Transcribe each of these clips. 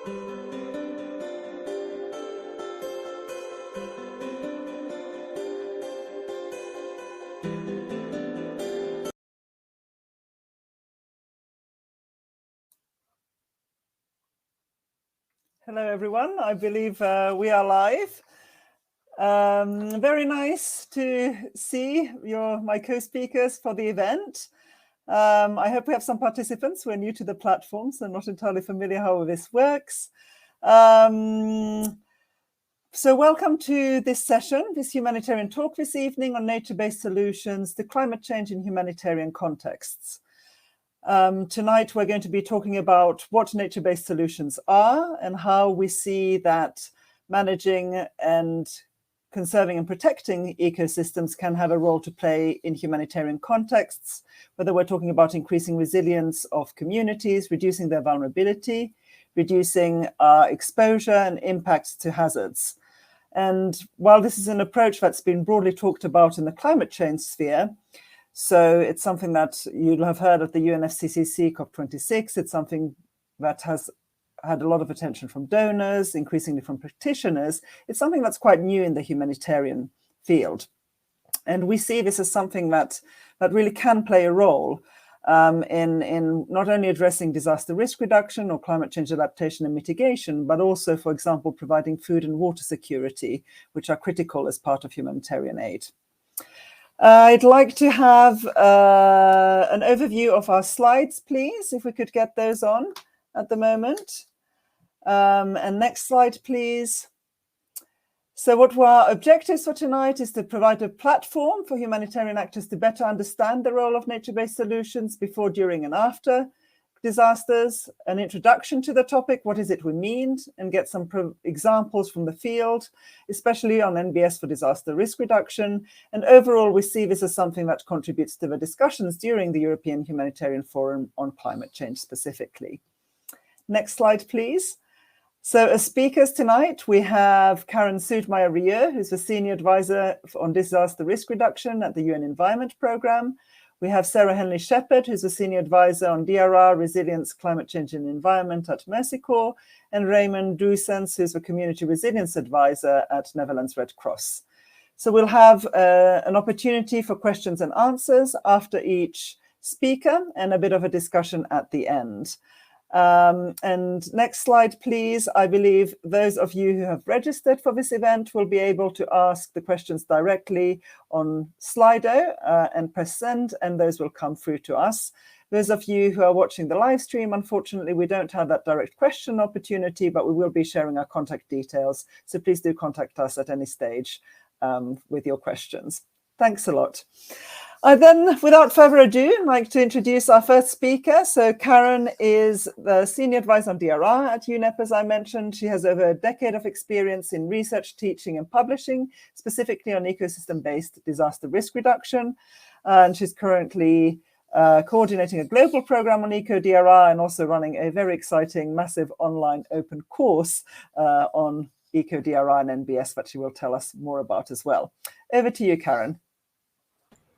Hello, everyone. I believe we are live. Very nice to see my co-speakers for the event. I hope we have some participants who are new to the platform, so not entirely familiar how this works. So welcome to this session, this humanitarian talk this evening on nature-based solutions to climate change in humanitarian contexts. Tonight, we're going to be talking about what nature-based solutions are and how we see that managing and conserving and protecting ecosystems can have a role to play in humanitarian contexts, whether we're talking about increasing resilience of communities, reducing their vulnerability, reducing exposure and impact to hazards. And while this is an approach that's been broadly talked about in the climate change sphere, so it's something that you'll have heard at the UNFCCC COP26. It's something that has had a lot of attention from donors, increasingly from practitioners. It's something that's quite new in the humanitarian field. And we see this as something that really can play a role in not only addressing disaster risk reduction or climate change adaptation and mitigation, but also, for example, providing food and water security, which are critical as part of humanitarian aid. I'd like to have an overview of our slides, please, if we could get those on at the moment. And next slide, please. So what our objectives for tonight is to provide a platform for humanitarian actors to better understand the role of nature-based solutions before, during, and after disasters, an introduction to the topic, what is it we mean, and get some examples from the field, especially on NBS for disaster risk reduction. And overall, we see this as something that contributes to the discussions during the European Humanitarian Forum on climate change specifically. Next slide, please. So as speakers tonight, we have Karen Soedmeyer-Rieu, who's the Senior Advisor on Disaster Risk Reduction at the UN Environment Programme. We have Sarah Henley-Shepherd, who's a Senior Advisor on DRR, Resilience, Climate Change and Environment at Mercy Corps, and Raymond Doosens, who's a Community Resilience Advisor at Netherlands Red Cross. So we'll have an opportunity for questions and answers after each speaker and a bit of a discussion at the end. And next slide, please. I believe those of you who have registered for this event will be able to ask the questions directly on Slido and press send, and those will come through to us. Those of you who are watching the live stream, unfortunately, we don't have that direct question opportunity, but we will be sharing our contact details. So please do contact us at any stage with your questions. Thanks a lot. I then, without further ado, like to introduce our first speaker. So Karen is the Senior Advisor on DRR at UNEP, as I mentioned. She has over a decade of experience in research, teaching, and publishing, specifically on ecosystem-based disaster risk reduction. And she's currently coordinating a global program on eco-DRR and also running a very exciting, massive online open course on eco-DRR and NBS that she will tell us more about as well. Over to you, Karen.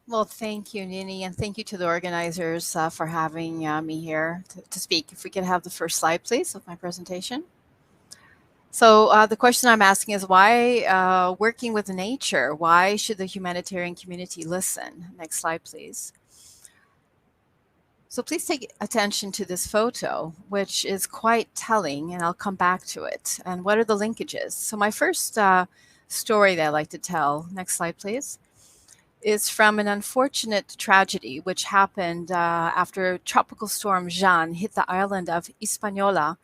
Well, thank you, Nini, and thank you to the organizers for having me here to speak. If we could have the first slide, please, of my presentation. So the question I'm asking is why working with nature? Why should the humanitarian community listen? Next slide, please. So please take attention to this photo, which is quite telling, and I'll come back to it. And what are the linkages? So my first story that I'd like to tell, next slide, please, is from an unfortunate tragedy which happened after Tropical Storm Jeanne hit the island of Hispaniola,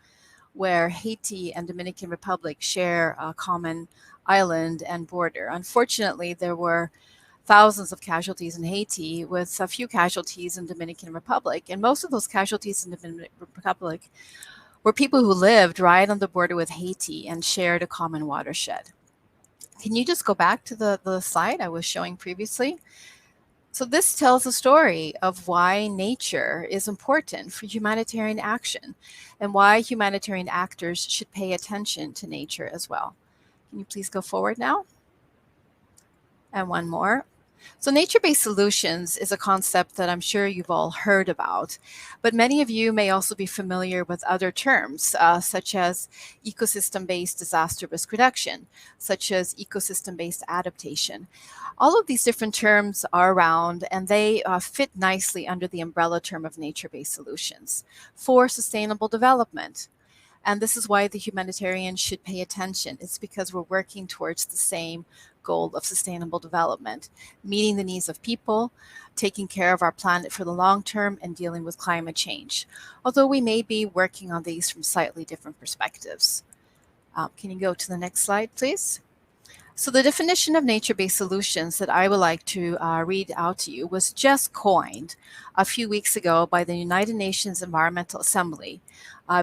where Haiti and Dominican Republic share a common island and border. Unfortunately, there were thousands of casualties in Haiti with a few casualties in Dominican Republic. And most of those casualties in the Dominican Republic were people who lived right on the border with Haiti and shared a common watershed. Can you just go back to the slide I was showing previously? So this tells a story of why nature is important for humanitarian action and why humanitarian actors should pay attention to nature as well. Can you please go forward now? And one more. So, nature-based solutions is a concept that I'm sure you've all heard about, but many of you may also be familiar with other terms, such as ecosystem-based disaster risk reduction, such as ecosystem-based adaptation. All of these different terms are around, and they fit nicely under the umbrella term of nature-based solutions for sustainable development. And this is why the humanitarians should pay attention. It's because we're working towards the same goal of sustainable development, meeting the needs of people, taking care of our planet for the long term, and dealing with climate change. Although we may be working on these from slightly different perspectives. Can you go to the next slide, please? So the definition of nature-based solutions that I would like to read out to you was just coined a few weeks ago by the United Nations Environmental Assembly,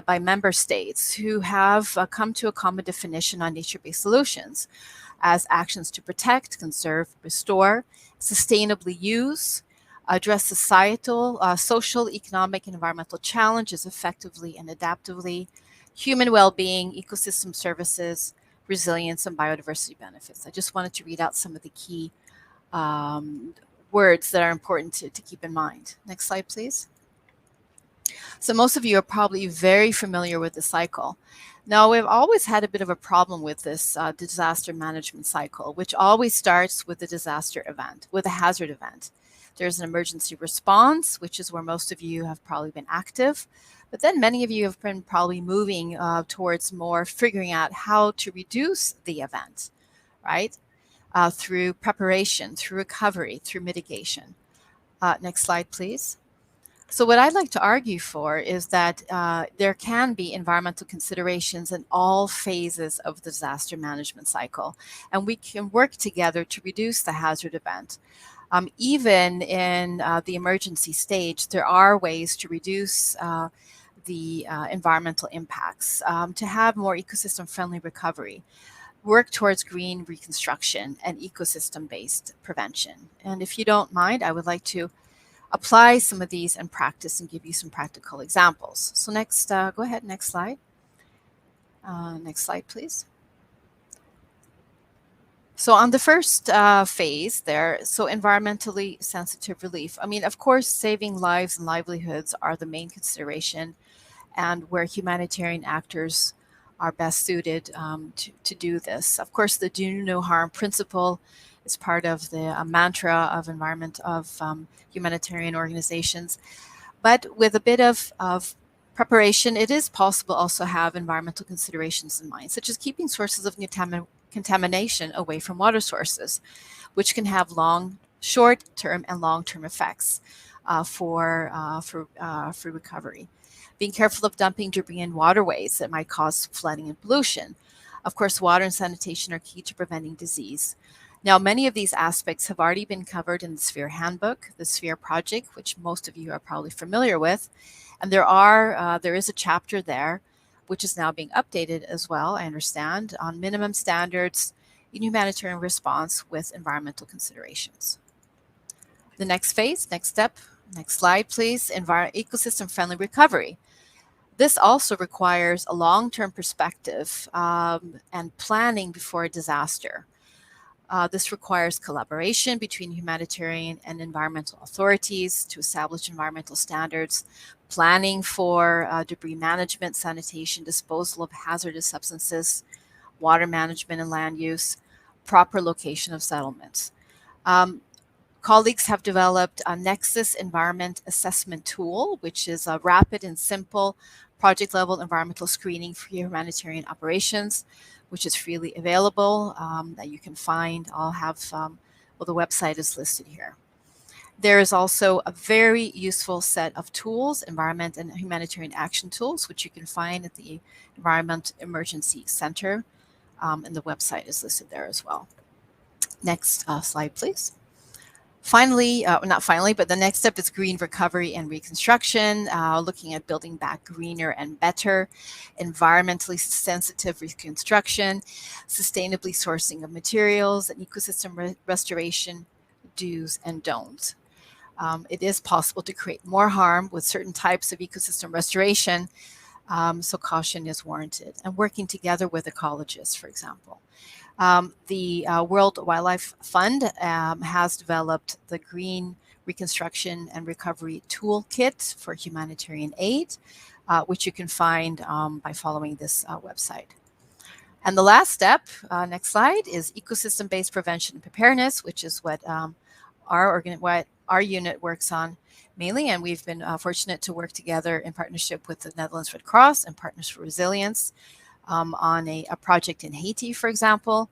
by member states who have come to a common definition on nature-based solutions as actions to protect, conserve, restore, sustainably use, address societal, social, economic, and environmental challenges effectively and adaptively, human well-being, ecosystem services, resilience, and biodiversity benefits. I just wanted to read out some of the key words that are important to keep in mind. Next slide, please. So most of you are probably very familiar with the cycle. Now, we've always had a bit of a problem with this disaster management cycle, which always starts with a disaster event, with a hazard event. There's an emergency response, which is where most of you have probably been active. But then many of you have been probably moving towards more figuring out how to reduce the event, right? Through preparation, through recovery, through mitigation. Next slide, please. So what I'd like to argue for is that there can be environmental considerations in all phases of the disaster management cycle, and we can work together to reduce the hazard event. Even in the emergency stage, there are ways to reduce the environmental impacts, to have more ecosystem-friendly recovery, work towards green reconstruction and ecosystem-based prevention. And if you don't mind, I would like to apply some of these in practice and give you some practical examples. So next, go ahead, next slide. Next slide, please. So on the first phase there, so environmentally sensitive relief. I mean, of course, saving lives and livelihoods are the main consideration, and where humanitarian actors are best suited to do this. Of course, the do no harm principle is part of the mantra of humanitarian organizations. But with a bit of preparation, it is possible also have environmental considerations in mind, such as keeping sources of contamination away from water sources, which can have short-term and long-term effects for recovery. Being careful of dumping debris in waterways that might cause flooding and pollution. Of course, water and sanitation are key to preventing disease. Now, many of these aspects have already been covered in the Sphere Handbook, the Sphere Project, which most of you are probably familiar with. And there is a chapter there, which is now being updated as well, I understand, on minimum standards in humanitarian response with environmental considerations. The next phase, next step, next slide, please, ecosystem-friendly recovery. This also requires a long-term perspective and planning before a disaster. This requires collaboration between humanitarian and environmental authorities to establish environmental standards, planning for debris management, sanitation, disposal of hazardous substances, water management and land use, proper location of settlements. Colleagues have developed a Nexus Environment Assessment Tool, which is a rapid and simple project-level environmental screening for humanitarian operations, which is freely available, that you can find. The website is listed here. There is also a very useful set of tools, environment and humanitarian action tools, which you can find at the Environment Emergency Center, and the website is listed there as well. Next slide, please. Finally, not finally, but the next step is green recovery and reconstruction, looking at building back greener and better, environmentally sensitive reconstruction, sustainably sourcing of materials, and ecosystem restoration, do's and don'ts. It is possible to create more harm with certain types of ecosystem restoration So caution is warranted, and working together with ecologists, for example. The World Wildlife Fund has developed the Green Reconstruction and Recovery Toolkit for humanitarian aid, which you can find by following this website. And the last step, next slide, is ecosystem-based prevention and preparedness, which is what what our unit works on mainly. And we've been fortunate to work together in partnership with the Netherlands Red Cross and Partners for Resilience on a project in Haiti, for example,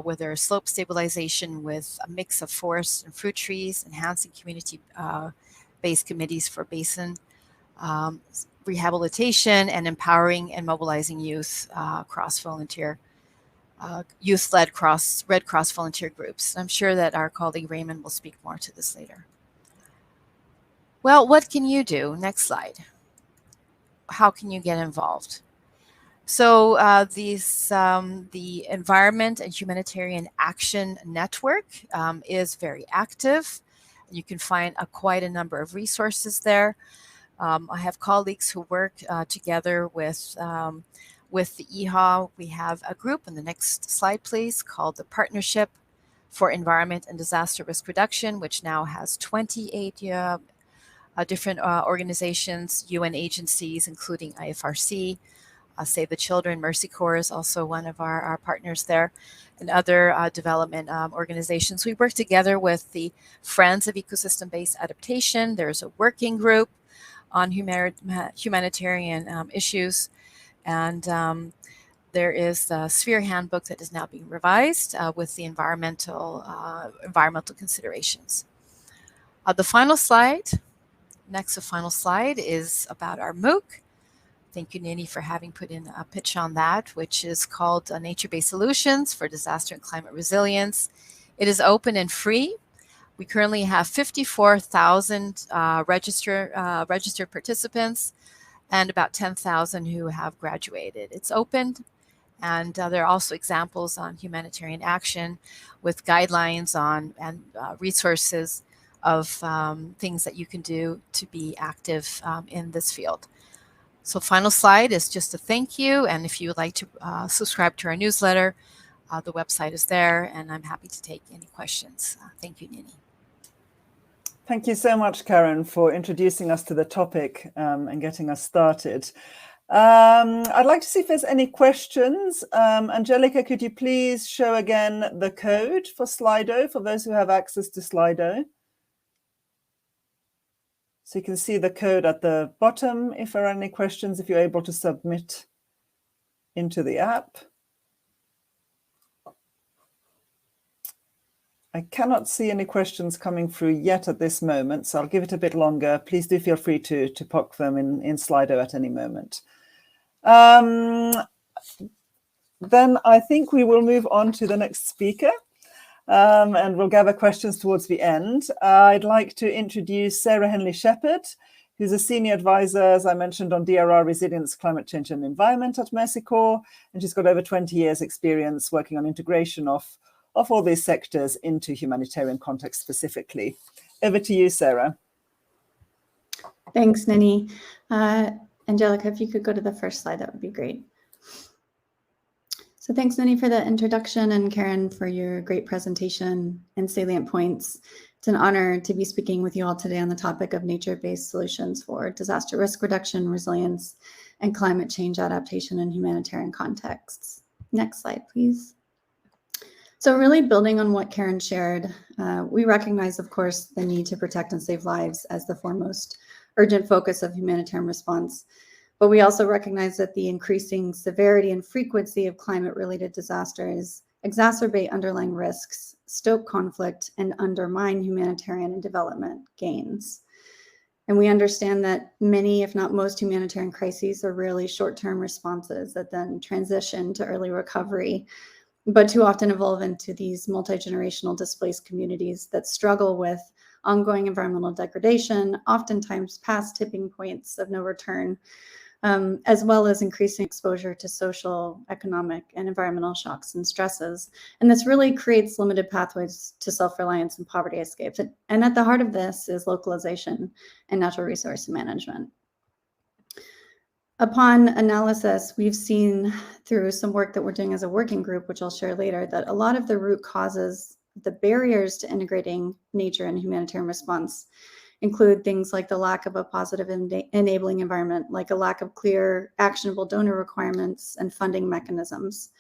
where there is slope stabilization with a mix of forest and fruit trees, enhancing community-based committees for basin rehabilitation, and empowering and mobilizing youth youth-led Red Cross volunteer groups. I'm sure that our colleague Raymond will speak more to this later. Well, what can you do? Next slide. How can you get involved? So the Environment and Humanitarian Action Network is very active. You can find quite a number of resources there. I have colleagues who work together with the EHA. We have a group, on the next slide please, called the Partnership for Environment and Disaster Risk Reduction, which now has 28 different organizations, UN agencies, including IFRC, Save the Children, Mercy Corps is also one of our partners there, and other development organizations. We work together with the Friends of Ecosystem-Based Adaptation. There's a working group on humanitarian issues, and there is the Sphere Handbook that is now being revised with the environmental considerations. The final slide, next to final slide, is about our MOOC. Thank you, Nini, for having put in a pitch on that, which is called Nature-Based Solutions for Disaster and Climate Resilience. It is open and free. We currently have 54,000 registered participants and about 10,000 who have graduated. It's open, and there are also examples on humanitarian action with guidelines on and resources of things that you can do to be active in this field. So final slide is just a thank you, and if you would like to subscribe to our newsletter, the website is there, and I'm happy to take any questions. Thank you, Nini. Thank you so much, Karen, for introducing us to the topic and getting us started. I'd like to see if there's any questions. Angelica, could you please show again the code for Slido for those who have access to Slido? So you can see the code at the bottom if there are any questions, if you're able to submit into the app. I cannot see any questions coming through yet at this moment, so I'll give it a bit longer. Please do feel free to poke them in Slido at any moment. Then I think we will move on to the next speaker. And we'll gather questions towards the end. I'd like to introduce Sarah Henley-Shepherd, who's a senior advisor, as I mentioned, on DRR resilience, climate change and environment at Mercy Corps. And she's got over 20 years experience working on integration of all these sectors into humanitarian context specifically. Over to you, Sarah. Thanks, Nini. Angelica, if you could go to the first slide, that would be great. So thanks, Nini, for the introduction, and Karen for your great presentation and salient points. It's an honor to be speaking with you all today on the topic of nature-based solutions for disaster risk reduction, resilience, and climate change adaptation in humanitarian contexts. Next slide, please. So really building on what Karen shared, we recognize, of course, the need to protect and save lives as the foremost urgent focus of humanitarian response. But we also recognize that the increasing severity and frequency of climate-related disasters exacerbate underlying risks, stoke conflict, and undermine humanitarian and development gains. And we understand that many, if not most, humanitarian crises are really short-term responses that then transition to early recovery, but too often evolve into these multi-generational displaced communities that struggle with ongoing environmental degradation, oftentimes past tipping points of no return, as well as increasing exposure to social, economic, and environmental shocks and stresses. And this really creates limited pathways to self-reliance and poverty escapes. And at the heart of this is localization and natural resource management. Upon analysis, we've seen through some work that we're doing as a working group, which I'll share later, that a lot of the root causes, the barriers to integrating nature and humanitarian response include things like the lack of a positive enabling environment, like a lack of clear, actionable donor requirements and funding mechanisms,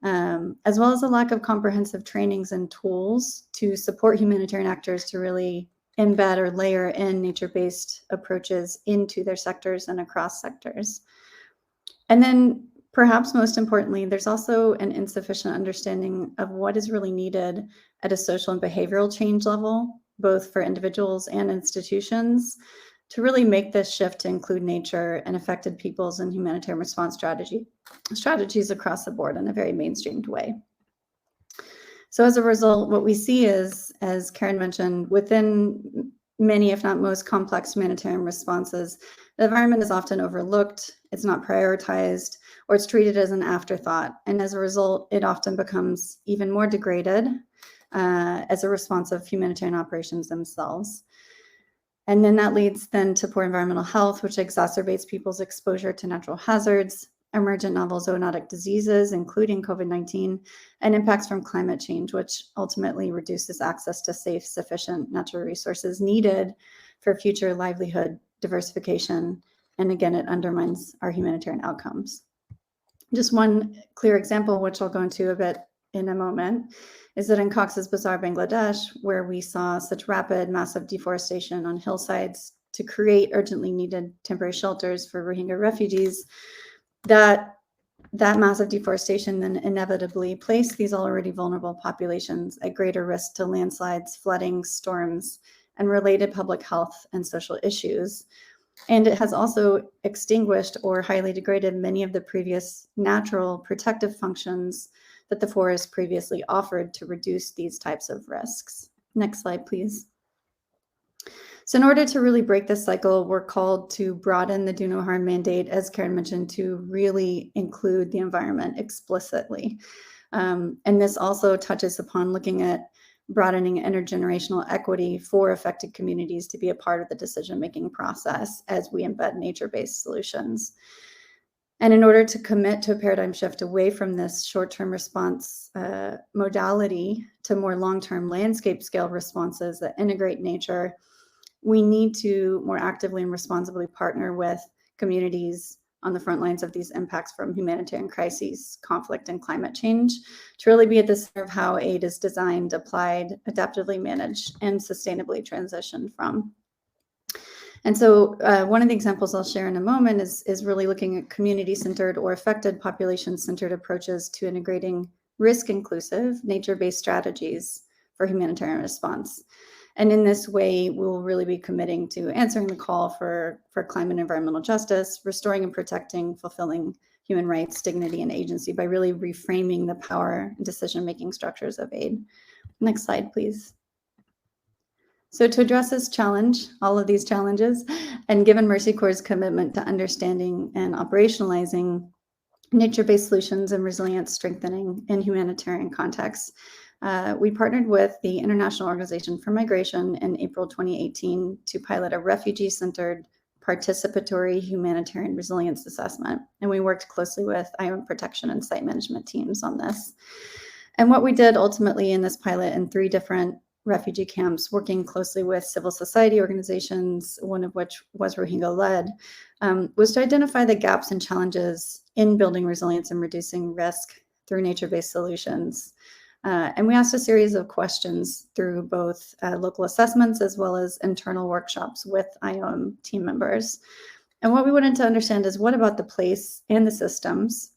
as well as a lack of comprehensive trainings and tools to support humanitarian actors to really embed or layer in nature-based approaches into their sectors and across sectors. And then perhaps most importantly, there's also an insufficient understanding of what is really needed at a social and behavioral change level, both for individuals and institutions, to really make this shift to include nature and affected peoples and humanitarian response strategies across the board in a very mainstreamed way. So as a result, what we see is, as Karen mentioned, within many, if not most, complex humanitarian responses, the environment is often overlooked, it's not prioritized, or it's treated as an afterthought. And as a result, it often becomes even more degraded as a response of humanitarian operations themselves. And then that leads then to poor environmental health, which exacerbates people's exposure to natural hazards, emergent novel zoonotic diseases, including COVID-19, and impacts from climate change, which ultimately reduces access to safe, sufficient natural resources needed for future livelihood diversification. And again, it undermines our humanitarian outcomes. Just one clear example, which I'll go into a bit in a moment, is that in Cox's Bazar, Bangladesh, where we saw such rapid, massive deforestation on hillsides to create urgently needed temporary shelters for Rohingya refugees, that massive deforestation then inevitably placed these already vulnerable populations at greater risk to landslides, flooding, storms, and related public health and social issues. And it has also extinguished or highly degraded many of the previous natural protective functions that the forest previously offered to reduce these types of risks. Next slide, please. So in order to really break this cycle, we're called to broaden the Do No Harm mandate, as Karen mentioned, to really include the environment explicitly. And this also touches upon looking at broadening intergenerational equity for affected communities to be a part of the decision-making process as we embed nature-based solutions. And in order to commit to a paradigm shift away from this short-term response modality to more long-term landscape scale responses that integrate nature, we need to more actively and responsibly partner with communities on the front lines of these impacts from humanitarian crises, conflict, and climate change to really be at the center of how aid is designed, applied, adaptively managed, and sustainably transitioned from. And so one of the examples I'll share in a moment is really looking at community-centered or affected population-centered approaches to integrating risk-inclusive, nature-based strategies for humanitarian response. And in this way, we will really be committing to answering the call for climate and environmental justice, restoring and protecting, fulfilling human rights, dignity, and agency by really reframing the power and decision-making structures of aid. Next slide, please. So to address this challenge, all of these challenges, and given Mercy Corps' commitment to understanding and operationalizing nature-based solutions and resilience strengthening in humanitarian contexts, we partnered with the International Organization for Migration in April 2018 to pilot a refugee-centered participatory humanitarian resilience assessment. And we worked closely with IOM protection and site management teams on this. And what we did ultimately in this pilot in 3 different refugee camps, working closely with civil society organizations, one of which was Rohingya-led, was to identify the gaps and challenges in building resilience and reducing risk through nature-based solutions. And we asked a series of questions through both local assessments as well as internal workshops with IOM team members. And what we wanted to understand is what about the place and the systems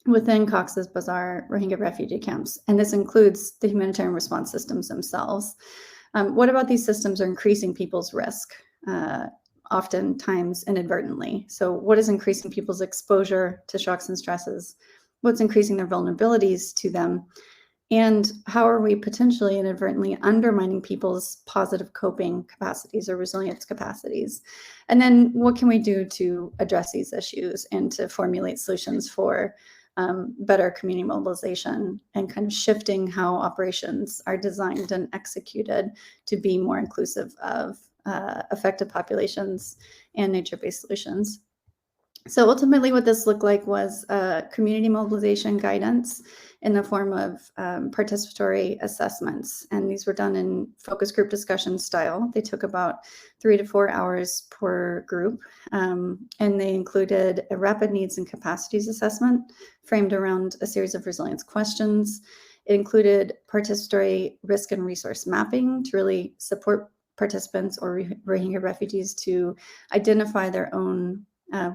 within Cox's Bazar Rohingya refugee camps, and this includes the humanitarian response systems themselves. What about these systems are increasing people's risk, oftentimes inadvertently? So what is increasing people's exposure to shocks and stresses? What's increasing their vulnerabilities to them? And how are we potentially inadvertently undermining people's positive coping capacities or resilience capacities? And then what can we do to address these issues and to formulate solutions for better community mobilization and kind of shifting how operations are designed and executed to be more inclusive of affected populations and nature-based solutions. So ultimately what this looked like was community mobilization guidance in the form of participatory assessments. And these were done in focus group discussion style. They took about 3 to 4 hours per group. And they included a rapid needs and capacities assessment framed around a series of resilience questions. It included participatory risk and resource mapping to really support participants or Rohingya refugees to identify their own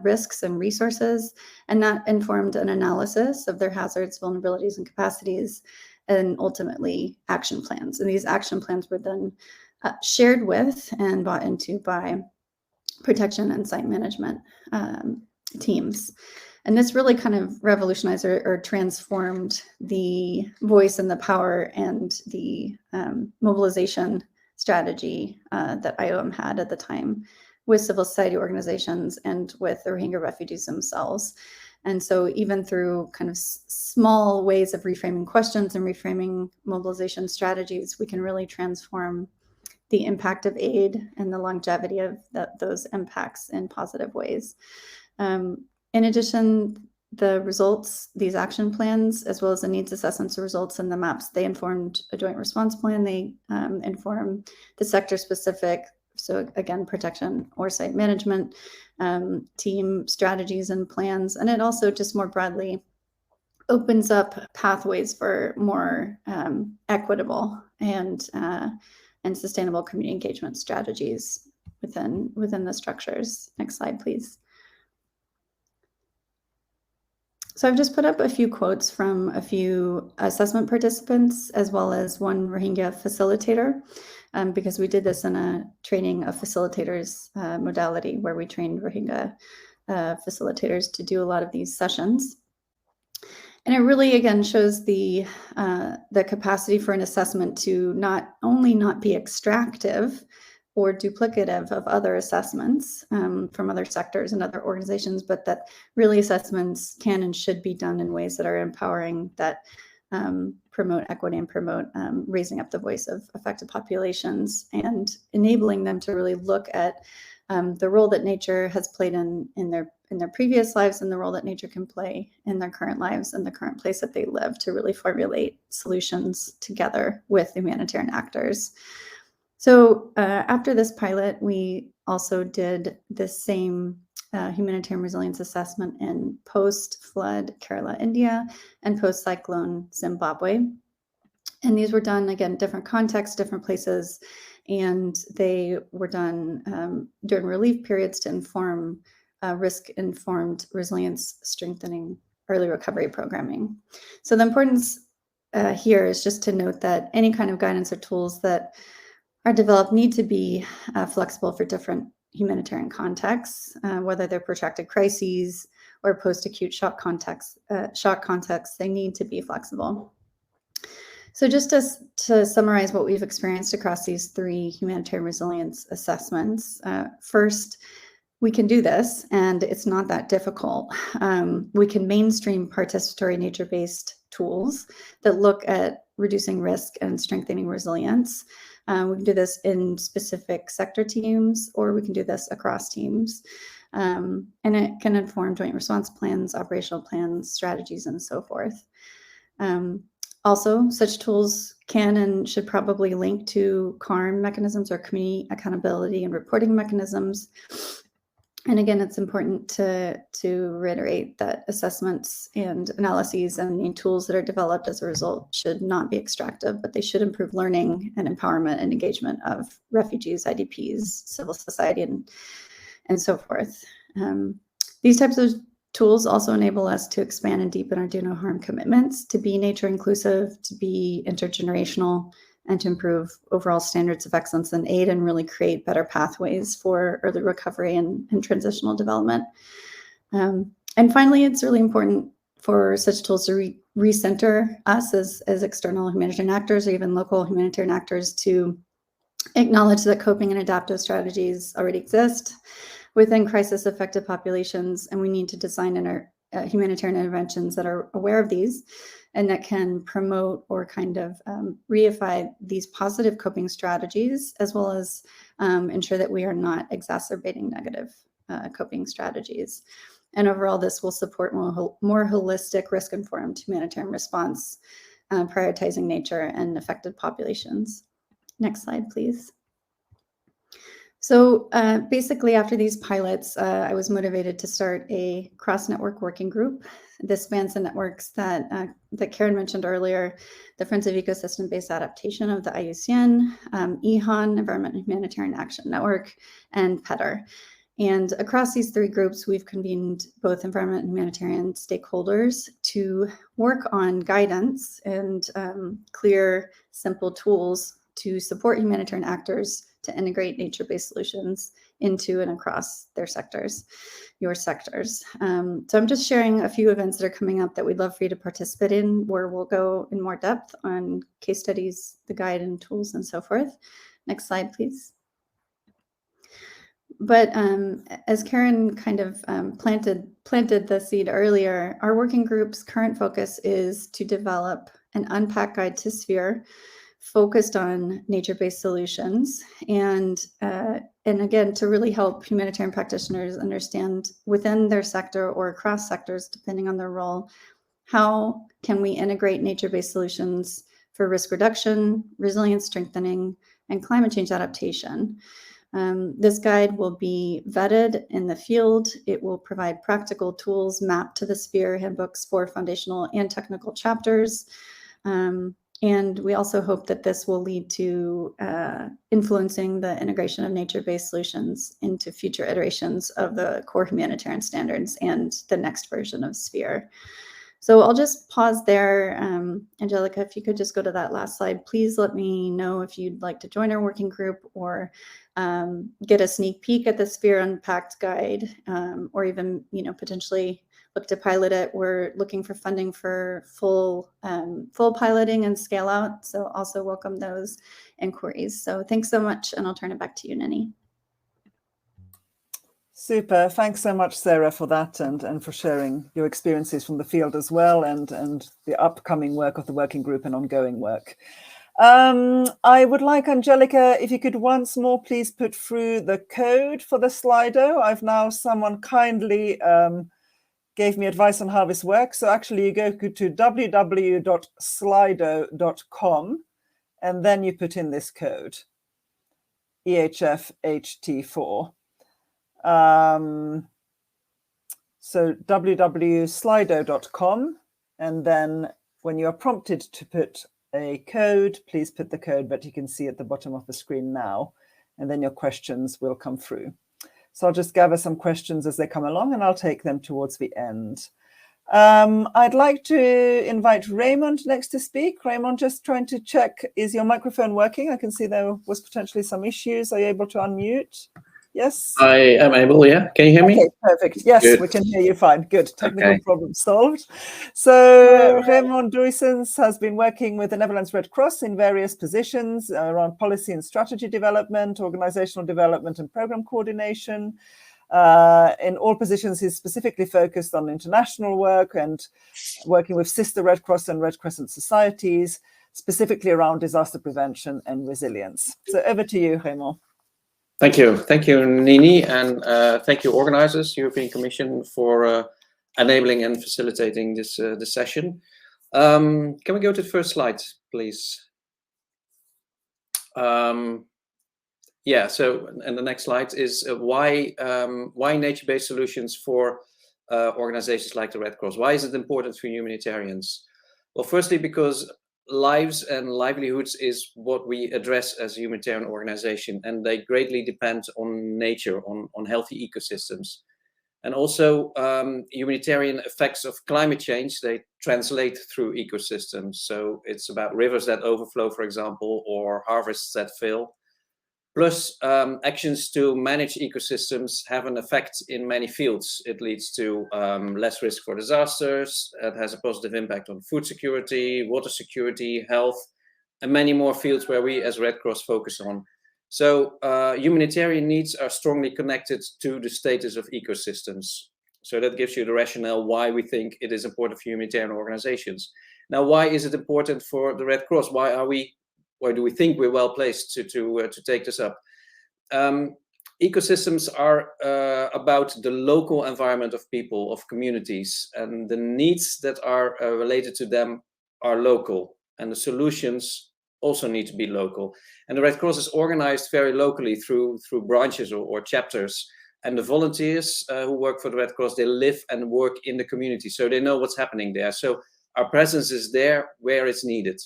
risks and resources, and that informed an analysis of their hazards, vulnerabilities, and capacities, and ultimately action plans. And these action plans were then shared with and bought into by protection and site management teams. And this really kind of revolutionized or transformed the voice and the power and the mobilization strategy that IOM had at the time with civil society organizations and with the Rohingya refugees themselves. And so even through kind of small ways of reframing questions and reframing mobilization strategies, we can really transform the impact of aid and the longevity of those impacts in positive ways. In addition, the results, these action plans, as well as the needs assessments, the results and the maps, they informed a joint response plan. They inform the sector specific, so again, protection or site management, team strategies and plans. And it also just more broadly opens up pathways for more equitable and sustainable community engagement strategies within the structures. Next slide, please. So I've just put up a few quotes from a few assessment participants, as well as one Rohingya facilitator, because we did this in a training of facilitators modality where we trained Rohingya facilitators to do a lot of these sessions. And it really, again, shows the capacity for an assessment to not only not be extractive or duplicative of other assessments from other sectors and other organizations, but that really assessments can and should be done in ways that are empowering, that promote equity and promote raising up the voice of affected populations and enabling them to really look at the role that nature has played in their previous lives and the role that nature can play in their current lives and the current place that they live, to really formulate solutions together with humanitarian actors. So after this pilot, we also did the same humanitarian resilience assessment in post-flood Kerala, India, and post-cyclone Zimbabwe. And these were done, again, different contexts, different places, and they were done during relief periods to inform risk-informed resilience strengthening early recovery programming. So the importance here is just to note that any kind of guidance or tools that are developed need to be flexible for different humanitarian contexts, whether they're protracted crises or post-acute shock contexts. They need to be flexible. So just to summarize what we've experienced across these 3 humanitarian resilience assessments, first, we can do this, and it's not that difficult. We can mainstream participatory nature-based tools that look at reducing risk and strengthening resilience. We can do this in specific sector teams, or we can do this across teams. And it can inform joint response plans, operational plans, strategies, and so forth. Also, such tools can and should probably link to CARM mechanisms or community accountability and reporting mechanisms. And again, it's important to reiterate that assessments and analyses and the tools that are developed as a result should not be extractive, but they should improve learning and empowerment and engagement of refugees, IDPs, civil society, and so forth. These types of tools also enable us to expand and deepen our do no harm commitments, to be nature inclusive, to be intergenerational, and to improve overall standards of excellence in aid and really create better pathways for early recovery and transitional development. And finally, it's really important for such tools to recenter us as external humanitarian actors or even local humanitarian actors to acknowledge that coping and adaptive strategies already exist within crisis-affected populations, and we need to design humanitarian interventions that are aware of these and that can promote or kind of reify these positive coping strategies, as well as ensure that we are not exacerbating negative coping strategies. And overall, this will support more holistic, risk-informed humanitarian response, prioritizing nature and affected populations. Next slide, please. So basically, after these pilots, I was motivated to start a cross-network working group. This spans the networks that Karen mentioned earlier, the Friends of Ecosystem-Based Adaptation of the IUCN, EHAN, Environment and Humanitarian Action Network, and PETR. And across these three groups, we've convened both environment and humanitarian stakeholders to work on guidance and clear, simple tools to support humanitarian actors to integrate nature-based solutions into and across their sectors, your sectors. So I'm just sharing a few events that are coming up that we'd love for you to participate in, where we'll go in more depth on case studies, the guide and tools and so forth. Next slide, please. But as Karen kind of planted the seed earlier, our working group's current focus is to develop an unpacked guide to Sphere focused on nature-based solutions, and again, to really help humanitarian practitioners understand within their sector or across sectors, depending on their role, how can we integrate nature-based solutions for risk reduction, resilience strengthening, and climate change adaptation. This guide will be vetted in the field. It will provide practical tools mapped to the Sphere handbooks for foundational and technical chapters. And we also hope that this will lead to influencing the integration of nature-based solutions into future iterations of the core humanitarian standards and the next version of Sphere. So I'll just pause there. Angelica, if you could just go to that last slide, please let me know if you'd like to join our working group or get a sneak peek at the Sphere Unpacked guide, or even, potentially look to pilot it. We're looking for funding for full piloting and scale out. So also welcome those inquiries. So thanks so much, and I'll turn it back to you, Nini. Super. Thanks so much, Sarah, for that and for sharing your experiences from the field as well, and the upcoming work of the working group and ongoing work. I would like, Angelica, if you could once more please put through the code for the Slido. Someone kindly gave me advice on how this works. So actually you go to www.slido.com and then you put in this code, EHFHT4. So www.slido.com, and then when you are prompted to put a code, please put the code that you can see at the bottom of the screen now, and then your questions will come through. So I'll just gather some questions as they come along, and I'll take them towards the end. I'd like to invite Raymond next to speak. Raymond, just trying to check, is your microphone working? I can see there was potentially some issues. Are you able to unmute? Yes? I am able, yeah. Can you hear me? Okay, perfect. Yes, Good. We can hear you fine. Good. Technical Okay. problem solved. So Raymond Duysens has been working with the Netherlands Red Cross in various positions around policy and strategy development, organizational development and program coordination. In all positions, he's specifically focused on international work and working with sister Red Cross and Red Crescent societies, specifically around disaster prevention and resilience. So over to you, Raymond. Thank you, Nini, and thank you, organizers, European Commission, for enabling and facilitating this session. Can we go to the first slide, please? Yeah. So, and the next slide is why nature-based solutions for organizations like the Red Cross. Why is it important for humanitarians? Well, firstly, because lives and livelihoods is what we address as a humanitarian organization, and they greatly depend on nature, on healthy ecosystems. And also humanitarian effects of climate change, they translate through ecosystems. So it's about rivers that overflow, for example, or harvests that fail. Plus, actions to manage ecosystems have an effect in many fields. It leads to less risk for disasters. It has a positive impact on food security, water security, health, and many more fields where we as Red Cross focus on. So humanitarian needs are strongly connected to the status of ecosystems. So that gives you the rationale why we think it is important for humanitarian organizations. Now, why is it important for the Red Cross? Why do we think we're well placed to take this up? Ecosystems are about the local environment of people, of communities, and the needs that are related to them are local, and the solutions also need to be local. And the Red Cross is organized very locally through branches or chapters. And the volunteers who work for the Red Cross, they live and work in the community, so they know what's happening there. So our presence is there where it's needed.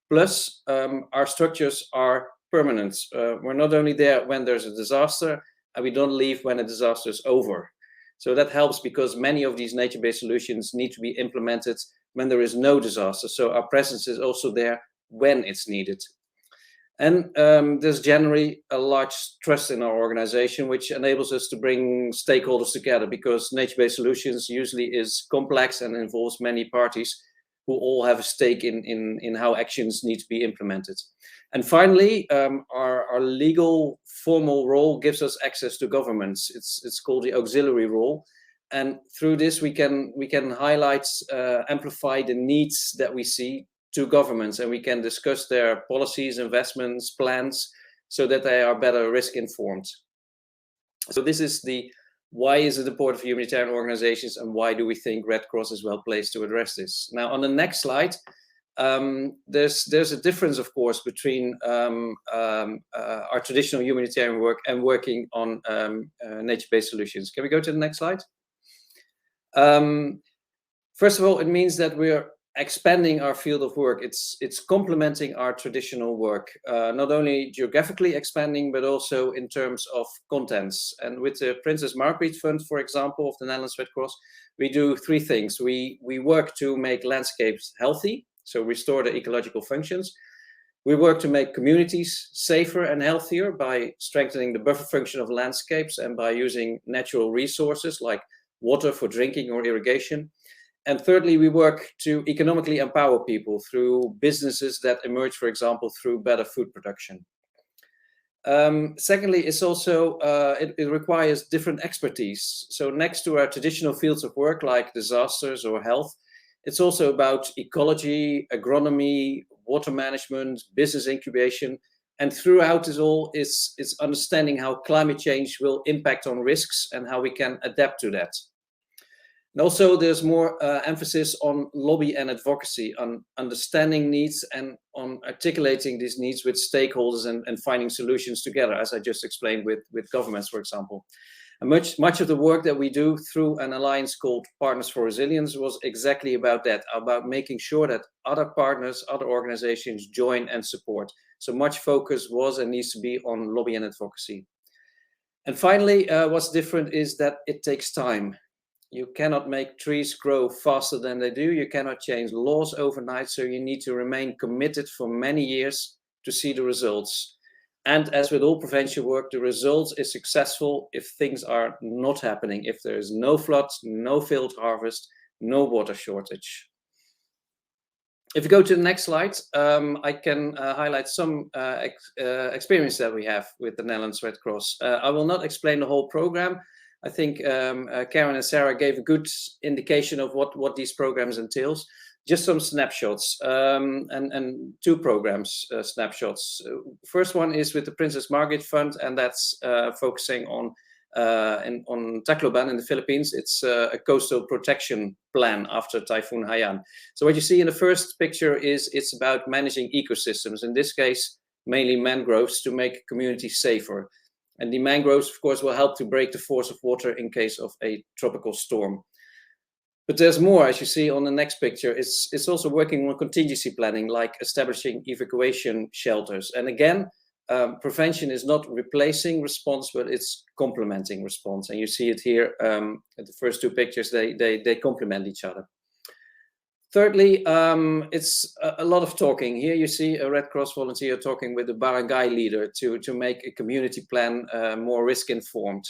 Plus, our structures are permanent. We're not only there when there's a disaster, and we don't leave when a disaster is over. So that helps, because many of these nature-based solutions need to be implemented when there is no disaster. So our presence is also there when it's needed. And there's generally a large trust in our organization, which enables us to bring stakeholders together, because nature-based solutions usually is complex and involves many parties who all have a stake in how actions need to be implemented. And finally, our legal formal role gives us access to governments. It's called the auxiliary role. And through this, we can highlight, amplify the needs that we see to governments, and we can discuss their policies, investments, plans, so that they are better risk informed. So this is the why is it important for humanitarian organizations, and why do we think Red Cross is well placed to address this? Now, on the next slide, there's a difference, of course, between our traditional humanitarian work and working on nature-based solutions. Can we go to the next slide? First of all, it means that we're expanding our field of work. It's complementing our traditional work, not only geographically expanding, but also in terms of contents. And with the Princess Margaret Fund, for example, of the Netherlands Red Cross, we do three things. We work to make landscapes healthy, so restore the ecological functions. We work to make communities safer and healthier by strengthening the buffer function of landscapes and by using natural resources like water for drinking or irrigation. And thirdly, we work to economically empower people through businesses that emerge, for example, through better food production. Secondly, it's also, it requires different expertise. So next to our traditional fields of work like disasters or health, it's also about ecology, agronomy, water management, business incubation. And throughout this all is understanding how climate change will impact on risks and how we can adapt to that. And also there's more emphasis on lobby and advocacy, on understanding needs and on articulating these needs with stakeholders and finding solutions together, as I just explained with governments, for example. And much of the work that we do through an alliance called Partners for Resilience was exactly about that, about making sure that other partners, other organizations join and support. So much focus was and needs to be on lobby and advocacy. And finally, what's different is that it takes time. You cannot make trees grow faster than they do. You cannot change laws overnight. So you need to remain committed for many years to see the results. And as with all prevention work, the result is successful if things are not happening, if there is no flood, no failed harvest, no water shortage. If you go to the next slide, I can highlight some experience that we have with the Netherlands Red Cross. I will not explain the whole program. I think Karen and Sarah gave a good indication of what these programs entails. Just some snapshots and two programs snapshots. First one is with the Princess Margaret Fund, and that's focusing on Tacloban in the Philippines. It's a coastal protection plan after Typhoon Haiyan. So what you see in the first picture is it's about managing ecosystems, in this case mainly mangroves, to make communities safer. And the mangroves, of course, will help to break the force of water in case of a tropical storm. But there's more, as you see on the next picture. It's also working on contingency planning, like establishing evacuation shelters. And again, prevention is not replacing response, but it's complementing response. And you see it here at the first two pictures, they complement each other. Thirdly, it's a lot of talking. Here you see a Red Cross volunteer talking with the barangay leader to make a community plan more risk-informed.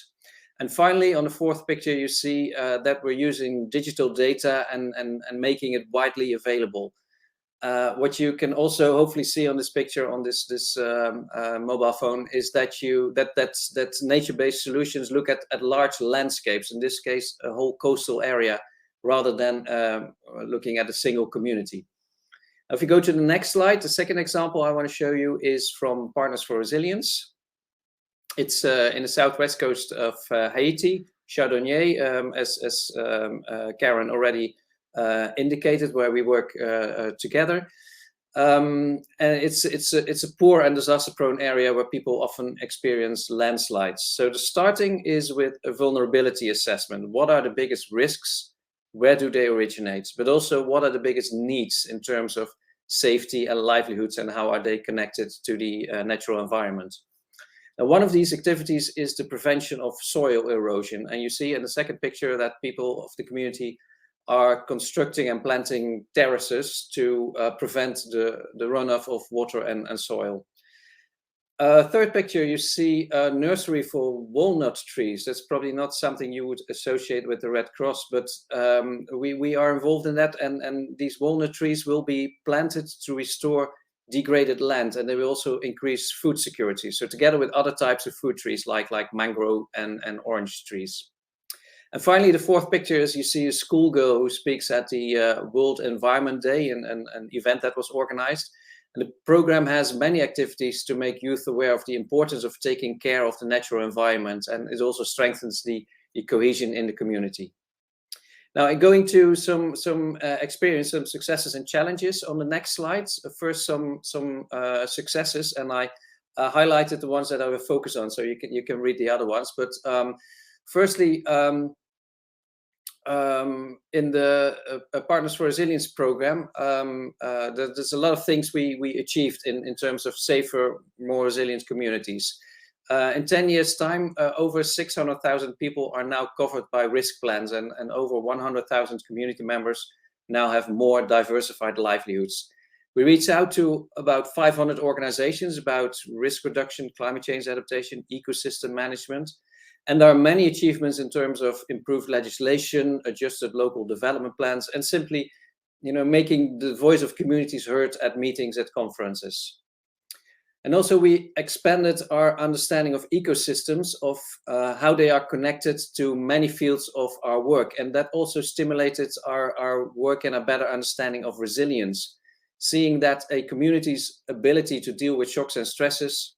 And finally, on the fourth picture, you see that we're using digital data and making it widely available. What you can also hopefully see on this picture on this mobile phone is that that nature-based solutions look at large landscapes, in this case, a whole coastal area, rather than looking at a single community. If you go to the next slide, the second example I want to show you is from Partners for Resilience. It's in the southwest coast of Haiti, Chardonnay, as Karen already indicated, where we work together. And it's a poor and disaster-prone area where people often experience landslides. So the starting is with a vulnerability assessment. What are the biggest risks? Where do they originate? But also, what are the biggest needs in terms of safety and livelihoods, and how are they connected to the natural environment? Now, one of these activities is the prevention of soil erosion. And you see in the second picture that people of the community are constructing and planting terraces to prevent the runoff of water and soil. Third picture, you see a nursery for walnut trees. That's probably not something you would associate with the Red Cross, but we are involved in that, and these walnut trees will be planted to restore degraded land, and they will also increase food security. So together with other types of fruit trees like mangrove and orange trees. And finally, the fourth picture is you see a schoolgirl who speaks at the World Environment Day, an event that was organized. And the program has many activities to make youth aware of the importance of taking care of the natural environment, and it also strengthens the cohesion in the community. Now, going to some experience, some successes and challenges on the next slides. First, some successes, and I highlighted the ones that I will focus on, so you can read the other ones. But firstly, in the Partners for Resilience program, there's a lot of things we achieved in terms of safer, more resilient communities. In 10 years' time, over 600,000 people are now covered by risk plans, and over 100,000 community members now have more diversified livelihoods. We reach out to about 500 organizations about risk reduction, climate change adaptation, ecosystem management. And there are many achievements in terms of improved legislation, adjusted local development plans, and simply, making the voice of communities heard at meetings, at conferences. And also we expanded our understanding of ecosystems, of how they are connected to many fields of our work. And that also stimulated our work and a better understanding of resilience, seeing that a community's ability to deal with shocks and stresses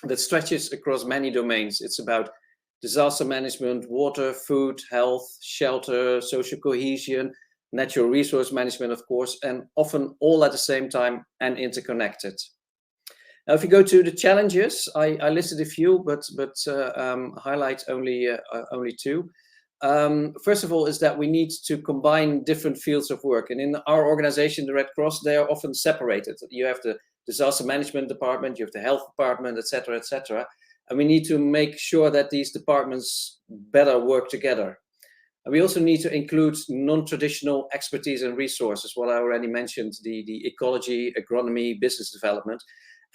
that stretches across many domains. It's about disaster management, water, food, health, shelter, social cohesion, natural resource management, of course, and often all at the same time and interconnected. Now, if you go to the challenges, I listed a few, but highlight only two. First of all, is that we need to combine different fields of work. And in our organization, the Red Cross, they are often separated. You have the disaster management department, you have the health department, etc., etc. And we need to make sure that these departments better work together. And we also need to include non-traditional expertise and resources, what I already mentioned, the ecology, agronomy, business development.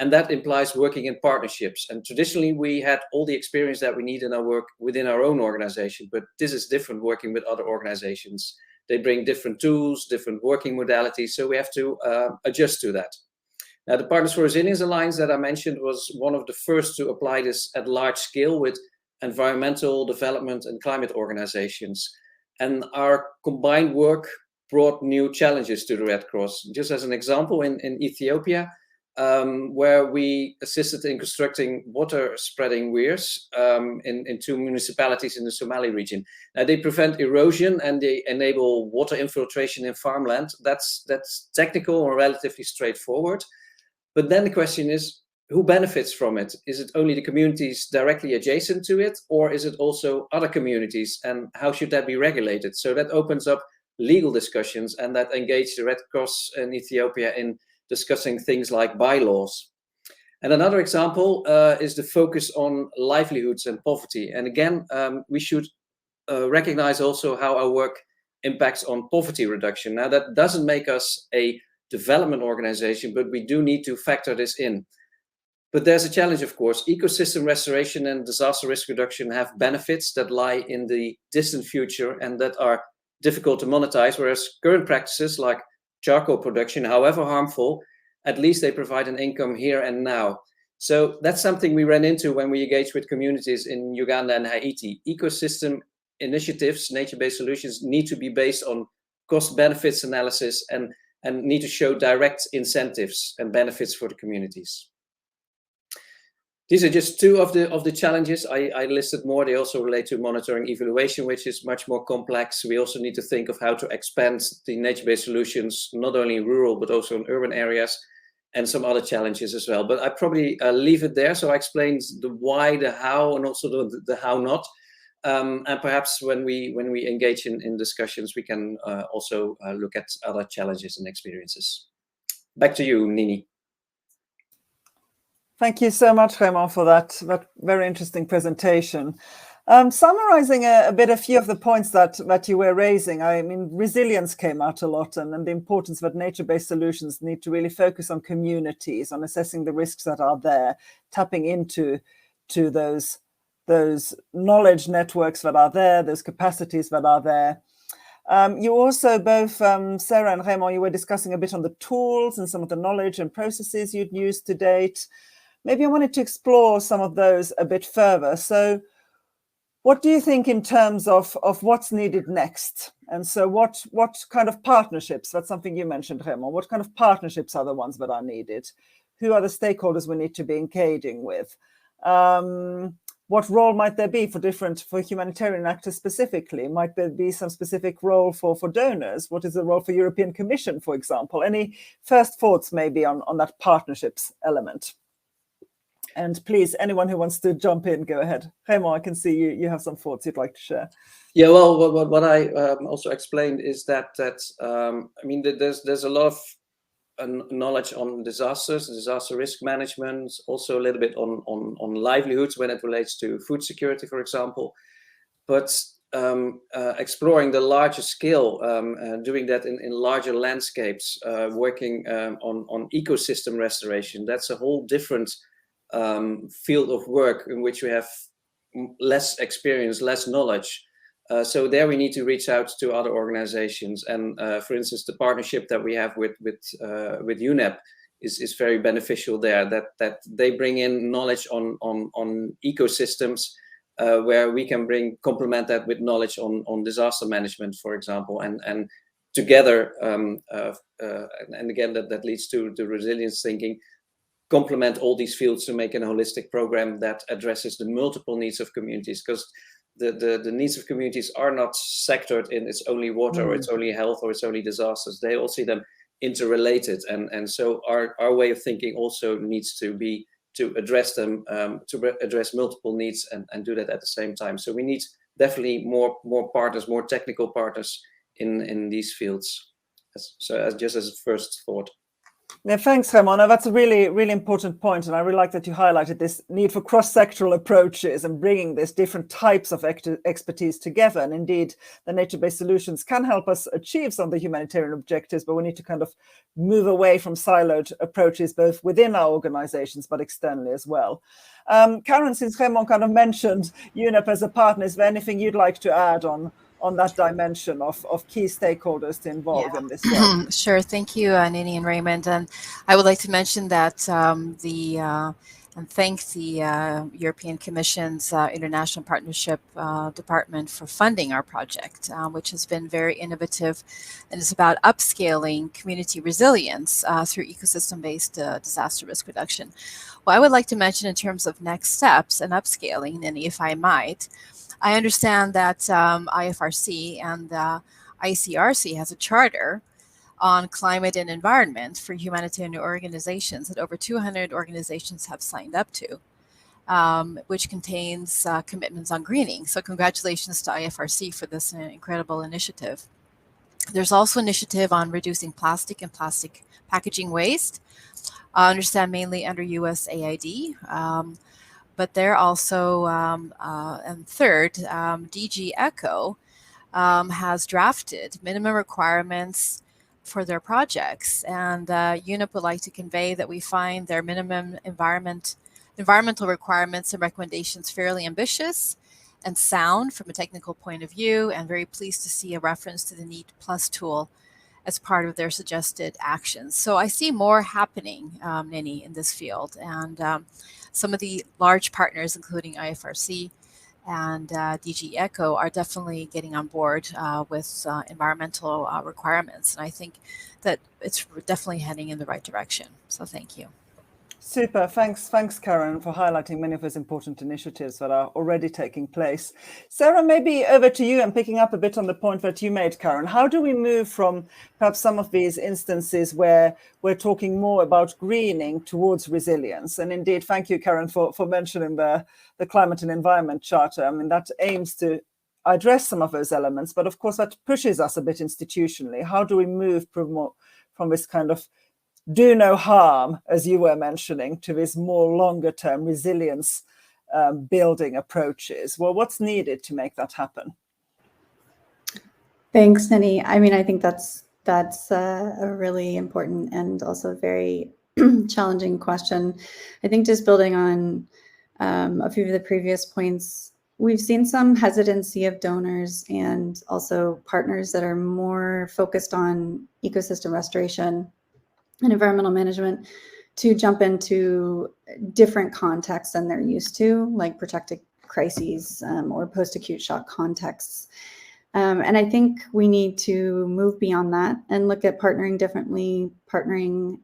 And that implies working in partnerships. And traditionally, we had all the experience that we need in our work within our own organization, but this is different working with other organizations. They bring different tools, different working modalities, so we have to adjust to that. Now, the Partners for Resilience Alliance that I mentioned was one of the first to apply this at large scale with environmental development and climate organizations. And our combined work brought new challenges to the Red Cross. Just as an example, in Ethiopia, where we assisted in constructing water spreading weirs in 2 municipalities in the Somali region. Now, they prevent erosion and they enable water infiltration in farmland. That's technical and relatively straightforward. But then the question is, who benefits from it? Is it only the communities directly adjacent to it, or is it also other communities? And how should that be regulated? So that opens up legal discussions, and that engage the Red Cross in Ethiopia in discussing things like bylaws. And another example is the focus on livelihoods and poverty. And again, we should recognize also how our work impacts on poverty reduction. Now, that doesn't make us a development organization, but we do need to factor this in. But there's a challenge, of course. Ecosystem restoration and disaster risk reduction have benefits that lie in the distant future and that are difficult to monetize, whereas current practices like charcoal production, however harmful, at least they provide an income here and now. So that's something we ran into when we engaged with communities in Uganda and Haiti. Ecosystem initiatives, nature-based solutions, need to be based on cost benefits analysis and need to show direct incentives and benefits for the communities. These are just two of the challenges. I listed more. They also relate to monitoring evaluation, which is much more complex. We also need to think of how to expand the nature-based solutions, not only in rural, but also in urban areas, and some other challenges as well. But I probably leave it there. So I explained the why, the how, and also the how not. And perhaps when we engage in discussions, we can also look at other challenges and experiences. Back to you, Nini. Thank you so much, Raymond, for that very interesting presentation. Summarizing a few of the points that you were raising, I mean, resilience came out a lot, and the importance that nature-based solutions need to really focus on communities, on assessing the risks that are there, tapping into those knowledge networks that are there, those capacities that are there. You also, both Sarah and Raymond, you were discussing a bit on the tools and some of the knowledge and processes you'd used to date. Maybe I wanted to explore some of those a bit further. So what do you think in terms of what's needed next? And so what kind of partnerships, that's something you mentioned, Raymond, what kind of partnerships are the ones that are needed? Who are the stakeholders we need to be engaging with? What role might there be for humanitarian actors specifically? Might there be some specific role for donors? What is the role for European Commission, for example? Any first thoughts maybe on that partnerships element? And please, anyone who wants to jump in, go ahead. Raymond, I can see you have some thoughts you'd like to share. Yeah, well, what I also explained is that I mean, there's a lot of knowledge on disasters, disaster risk management, also a little bit on livelihoods when it relates to food security, for example. But exploring the larger scale, doing that in larger landscapes, working on ecosystem restoration, that's a whole different field of work in which we have less experience, less knowledge. So there we need to reach out to other organizations, and for instance, the partnership that we have with UNEP is very beneficial there. That they bring in knowledge on ecosystems, where we can complement that with knowledge on disaster management, for example, and together, and again that leads to the resilience thinking. Complement all these fields to make a holistic program that addresses the multiple needs of communities, because the needs of communities are not sectored in it's only water or it's only health or it's only disasters. They all see them interrelated, and so our way of thinking also needs to be to address them, to address multiple needs and do that at the same time. So we need definitely more partners, more technical partners in these fields. So just as a first thought. Yeah, thanks, Raymond. That's a really, really important point. And I really like that you highlighted this need for cross-sectoral approaches and bringing these different types of expertise together. And indeed, the nature-based solutions can help us achieve some of the humanitarian objectives, but we need to kind of move away from siloed approaches, both within our organizations, but externally as well. Karen, since Raymond kind of mentioned UNEP as a partner, is there anything you'd like to add on that dimension of key stakeholders to involve in this work? Sure. Thank you, Nini and Raymond. And I would like to mention that and thank the European Commission's International Partnership Department for funding our project, which has been very innovative, and is about upscaling community resilience through ecosystem-based disaster risk reduction. What I would like to mention in terms of next steps and upscaling, Nini, if I might, I understand that IFRC and ICRC has a charter on climate and environment for humanitarian organizations that over 200 organizations have signed up to, which contains commitments on greening. So congratulations to IFRC for this incredible initiative. There's also initiative on reducing plastic and plastic packaging waste. I understand mainly under USAID. But they're also, and third, DG ECHO has drafted minimum requirements for their projects. And UNEP would like to convey that we find their minimum environmental requirements and recommendations fairly ambitious and sound from a technical point of view, and very pleased to see a reference to the NEAT Plus tool as part of their suggested actions. So I see more happening, Nini, in this field. And some of the large partners, including IFRC and DG ECHO, are definitely getting on board with environmental requirements. And I think that it's definitely heading in the right direction. So thank you. Super. Thanks, Karen, for highlighting many of those important initiatives that are already taking place. Sarah, maybe over to you and picking up a bit on the point that you made, Karen. How do we move from perhaps some of these instances where we're talking more about greening towards resilience? And indeed, thank you, Karen, for mentioning the Climate and Environment Charter. I mean, that aims to address some of those elements, but of course that pushes us a bit institutionally. How do we move from this kind of do no harm, as you were mentioning, to this more longer term resilience building approaches? Well, what's needed to make that happen? Thanks, Nini. I mean, I think that's a really important and also very challenging question. I think just building on a few of the previous points, we've seen some hesitancy of donors and also partners that are more focused on ecosystem restoration and environmental management to jump into different contexts than they're used to, like protected crises or post-acute shock contexts. And I think we need to move beyond that and look at partnering differently, partnering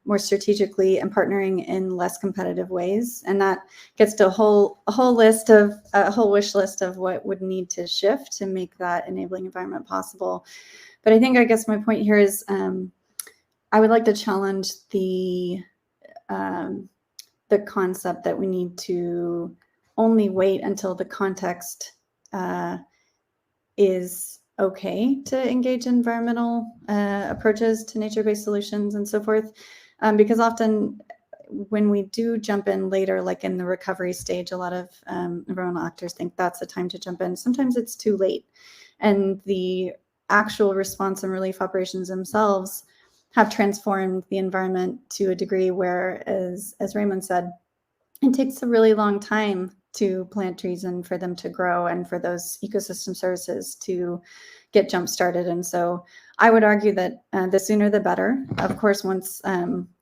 more strategically, and partnering in less competitive ways. And that gets to a whole wish list of what would need to shift to make that enabling environment possible. But I think, I guess my point here is I would like to challenge the concept that we need to only wait until the context is okay to engage in environmental approaches to nature-based solutions and so forth. Because often when we do jump in later, like in the recovery stage, a lot of environmental actors think that's the time to jump in. Sometimes it's too late. And the actual response and relief operations themselves have transformed the environment to a degree where, as Raymond said, it takes a really long time to plant trees and for them to grow and for those ecosystem services to get jump started. And so I would argue that the sooner the better. Of course, once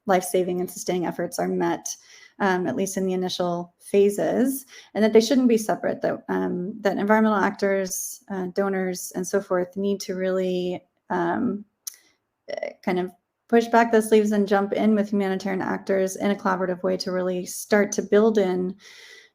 life-saving and sustaining efforts are met, at least in the initial phases, and that they shouldn't be separate, that environmental actors, donors, and so forth need to really kind of push back the sleeves and jump in with humanitarian actors in a collaborative way to really start to build in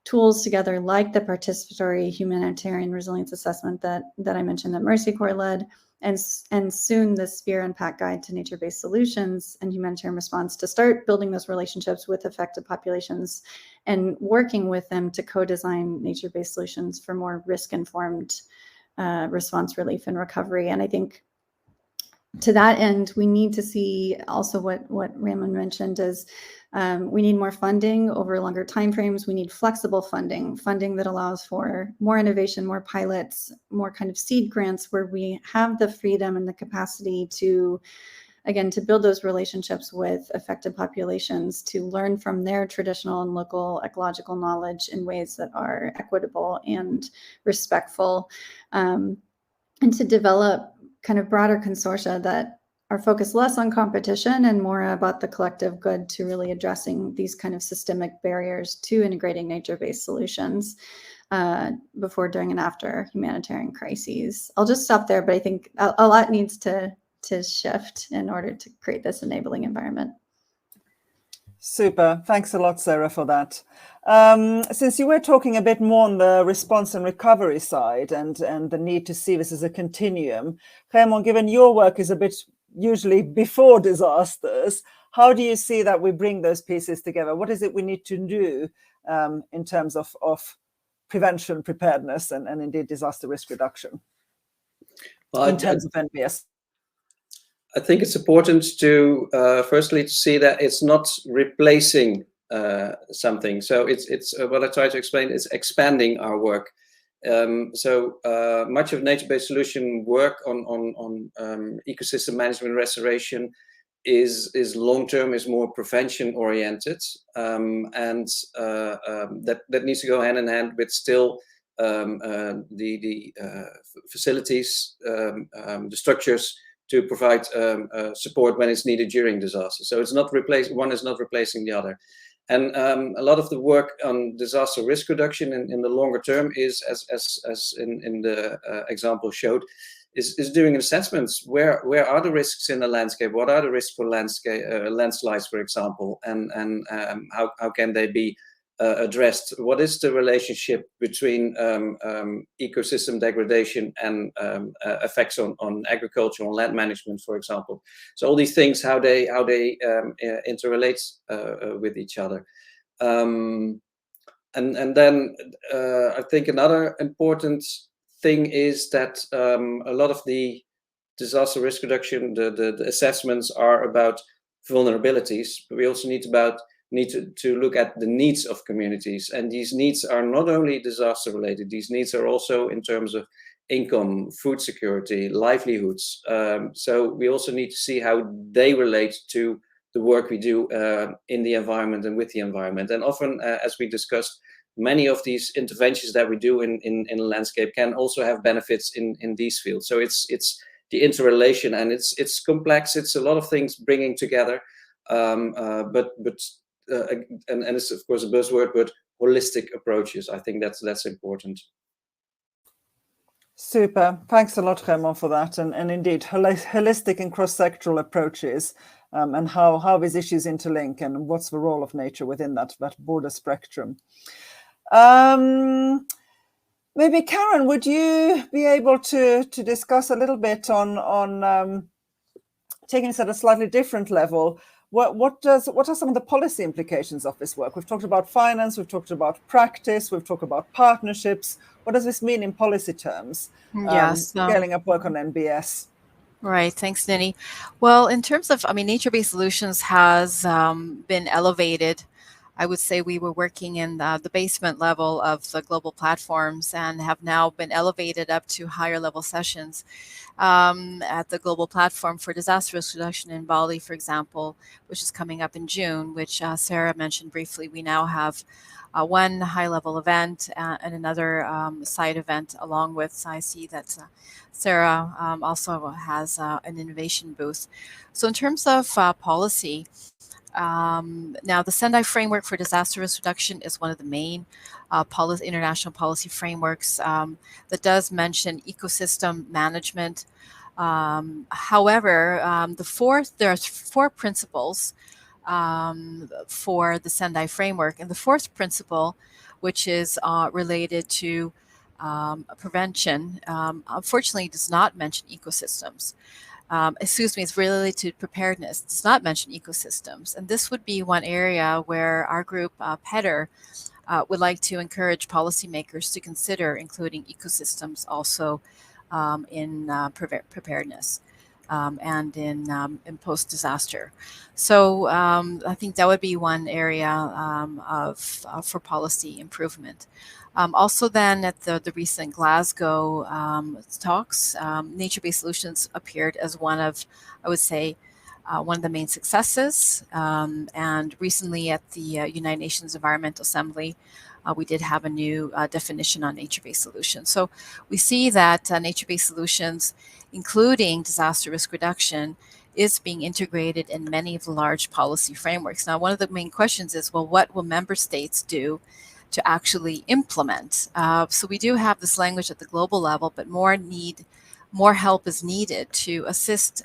tools together, like the participatory humanitarian resilience assessment that I mentioned that Mercy Corps led, and soon the Sphere Impact Guide to Nature-Based Solutions and Humanitarian Response, to start building those relationships with affected populations and working with them to co-design nature-based solutions for more risk-informed response, relief, and recovery. And I think to that end, we need to see also what Raymond mentioned is we need more funding over longer timeframes. We need flexible funding that allows for more innovation, more pilots, more kind of seed grants where we have the freedom and the capacity to, again, to build those relationships with affected populations, to learn from their traditional and local ecological knowledge in ways that are equitable and respectful, and to develop kind of broader consortia that are focused less on competition and more about the collective good, to really addressing these kind of systemic barriers to integrating nature-based solutions before, during, and after humanitarian crises. I'll just stop there, but I think a lot needs to shift in order to create this enabling environment. Super. Thanks a lot, Sarah, for that. Since you were talking a bit more on the response and recovery side and the need to see this as a continuum, Raymond, given your work is a bit usually before disasters, how do you see that we bring those pieces together? What is it we need to do in terms of prevention, preparedness, and indeed disaster risk reduction in terms of NBS? I think it's important to firstly to see that it's not replacing something. So it's what I try to explain is expanding our work. So much of nature-based solution work on ecosystem management and restoration is long-term, is more prevention oriented, and that needs to go hand in hand with still the facilities, the structures to provide support when it's needed during disaster. So it's not one is not replacing the other. And a lot of the work on disaster risk reduction in the longer term is, as in the example showed, is doing assessments. Where are the risks in the landscape? What are the risks for landslides, for example, and how can they be addressed? What is the relationship between ecosystem degradation and effects on agriculture, on land management, for example? So all these things, how they interrelate with each other. And then I think another important thing is that a lot of the disaster risk reduction, the assessments are about vulnerabilities, but we also need to look at the needs of communities. And these needs are not only disaster related, these needs are also in terms of income, food security, livelihoods. So we also need to see how they relate to the work we do in the environment and with the environment. And often, as we discussed, many of these interventions that we do in the landscape can also have benefits in these fields. So it's the interrelation, and it's complex. It's a lot of things bringing together, but it's of course a buzzword, but holistic approaches. I think that's important. Super. Thanks a lot, Raymond, for that. And indeed, holistic and cross-sectoral approaches, and how these issues interlink, and what's the role of nature within that broader spectrum. Maybe Karen, would you be able to discuss a little bit on taking this at a slightly different level? What are some of the policy implications of this work? We've talked about finance, we've talked about practice, we've talked about partnerships. What does this mean in policy terms? Scaling up work on NBS. Right. Thanks, Nini. Well, in terms of, nature-based solutions has been elevated. I would say we were working in the basement level of the global platforms and have now been elevated up to higher level sessions at the global platform for disaster risk reduction in Bali, for example, which is coming up in June, which Sarah mentioned briefly. We now have one high level event and another side event along with, I see that Sarah also has an innovation booth. So in terms of policy, now, the Sendai framework for disaster risk reduction is one of the main international policy frameworks that does mention ecosystem management. However, there are four principles for the Sendai framework, and the fourth principle, which is related to prevention, unfortunately does not mention ecosystems. It's related to preparedness. It does not mention ecosystems. And this would be one area where our group, PEDR, would like to encourage policymakers to consider including ecosystems also in preparedness and in post-disaster. So I think that would be one area for policy improvement. Also then at the recent Glasgow talks, nature-based solutions appeared as one of, I would say, one of the main successes. And recently at the United Nations Environmental Assembly, we did have a new definition on nature-based solutions. So we see that nature-based solutions, including disaster risk reduction, is being integrated in many of the large policy frameworks. Now, one of the main questions is, well, what will member states do to actually implement? So we do have this language at the global level, but more help is needed to assist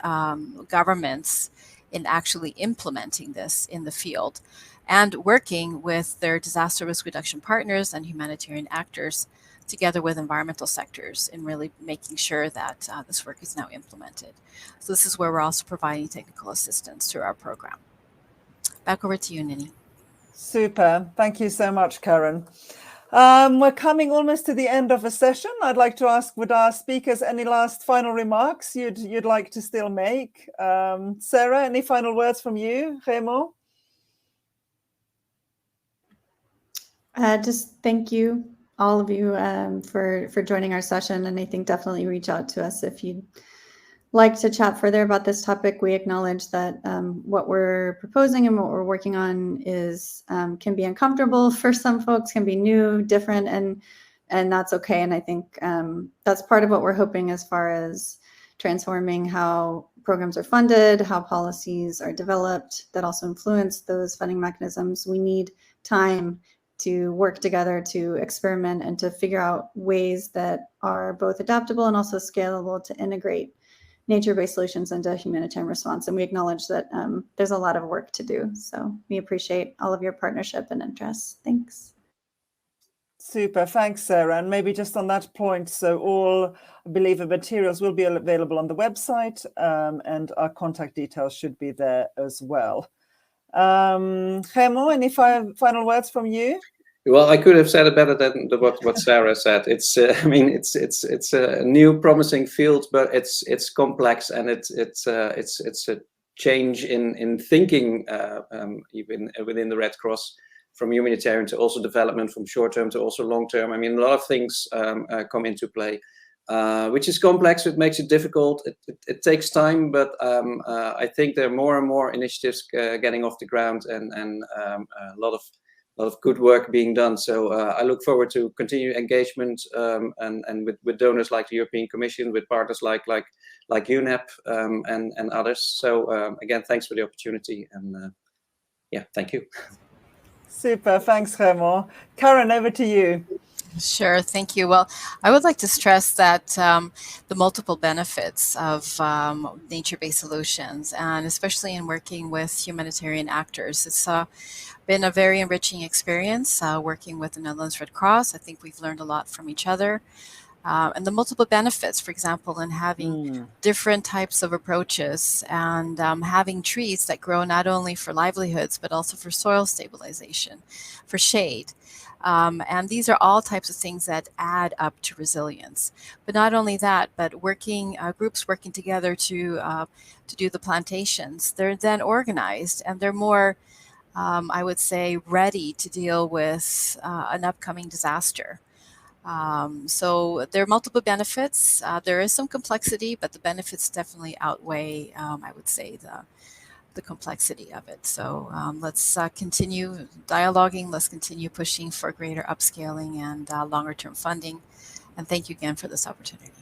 governments in actually implementing this in the field and working with their disaster risk reduction partners and humanitarian actors together with environmental sectors in really making sure that this work is now implemented. So this is where we're also providing technical assistance through our program. Back over to you, Nini. Super. Thank you so much, Karen. We're coming almost to the end of the session. I'd like to ask, would our speakers any last final remarks you'd like to still make? Sarah, any final words from you? Raymond? Just thank you, all of you, for joining our session. And I think definitely reach out to us if you'd like to chat further about this topic. We acknowledge that what we're proposing and what we're working on is can be uncomfortable for some folks, can be new, different, and that's okay. And I think that's part of what we're hoping as far as transforming how programs are funded, how policies are developed that also influence those funding mechanisms. We need time to work together to experiment and to figure out ways that are both adaptable and also scalable to integrate nature-based solutions into humanitarian response. And we acknowledge that there's a lot of work to do. So we appreciate all of your partnership and interest. Thanks. Super, thanks, Sarah. And maybe just on that point, so all, I believe, the materials will be available on the website, and our contact details should be there as well. Remo, any final words from you? Well, I could have said it better than what Sarah said. It's, I mean, it's a new promising field, but it's complex, and it's a change in thinking, even within the Red Cross, from humanitarian to also development, from short term to also long term. I mean, a lot of things come into play, which is complex. It makes it difficult. It takes time, but I think there are more and more initiatives getting off the ground, and a lot of good work being done. So I look forward to continued engagement, and with donors like the European Commission, with partners like UNEP, and others. So again, thanks for the opportunity, and yeah, thank you. Super, thanks, Remo. Karen, over to you. Sure, thank you. Well, I would like to stress that the multiple benefits of nature-based solutions, and especially in working with humanitarian actors, it's been a very enriching experience working with the Netherlands Red Cross. I think we've learned a lot from each other. And the multiple benefits, for example, in having different types of approaches, and having trees that grow not only for livelihoods, but also for soil stabilization, for shade. And these are all types of things that add up to resilience. But not only that, but groups working together to do the plantations, they're then organized, and they're more, I would say, ready to deal with an upcoming disaster. So there are multiple benefits. There is some complexity, but the benefits definitely outweigh, I would say, the complexity of it. So let's continue dialoguing. Let's continue pushing for greater upscaling and longer term funding. And thank you again for this opportunity.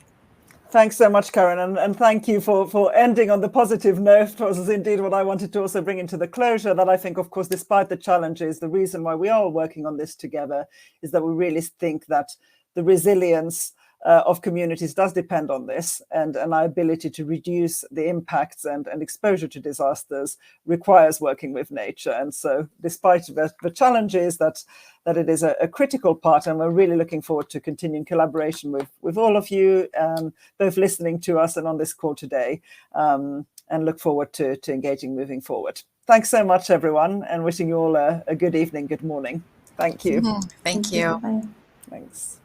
Thanks so much, Karen, and thank you for ending on the positive note. It was indeed what I wanted to also bring into the closure, that I think, of course, despite the challenges, the reason why we are working on this together is that we really think that the resilience of communities does depend on this, and our ability to reduce the impacts and exposure to disasters requires working with nature. And so despite the challenges, that it is a critical part, and we're really looking forward to continuing collaboration with all of you, both listening to us and on this call today, and look forward to engaging moving forward. Thanks so much, everyone, and wishing you all a good evening, good morning. Thank you. Thank you. Bye. Thanks.